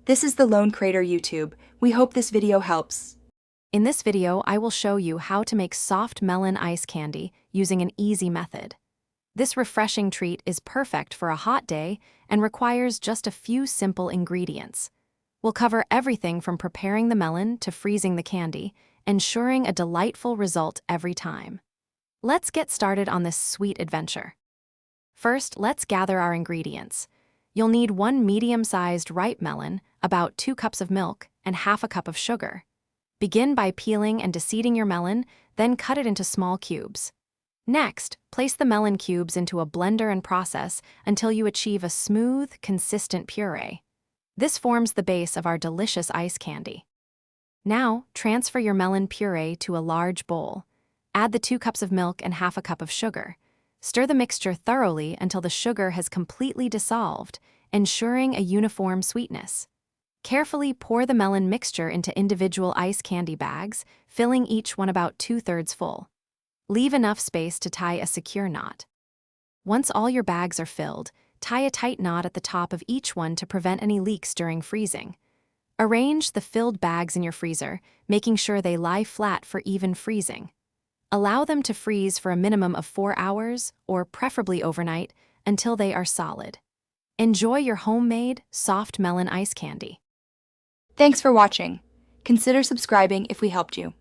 This is the Lone Crater YouTube. We hope this video helps. In this video, I will show you how to make soft melon ice candy using an easy method. This refreshing treat is perfect for a hot day and requires just a few simple ingredients. We'll cover everything from preparing the melon to freezing the candy, ensuring a delightful result every time. Let's get started on this sweet adventure. First, let's gather our ingredients. You'll need 1 medium-sized ripe melon, about 2 cups of milk, and half a cup of sugar. Begin by peeling and deseeding your melon, then cut it into small cubes. Next, place the melon cubes into a blender and process until you achieve a smooth, consistent puree. This forms the base of our delicious ice candy. Now, transfer your melon puree to a large bowl. Add the 2 cups of milk and half a cup of sugar. Stir the mixture thoroughly until the sugar has completely dissolved, ensuring a uniform sweetness. Carefully pour the melon mixture into individual ice candy bags, filling each one about 2/3 full. Leave enough space to tie a secure knot. Once all your bags are filled, tie a tight knot at the top of each one to prevent any leaks during freezing. Arrange the filled bags in your freezer, making sure they lie flat for even freezing. Allow them to freeze for a minimum of 4 hours, or preferably overnight, until they are solid. Enjoy your homemade, soft melon ice candy. Thanks for watching. Consider subscribing if we helped you.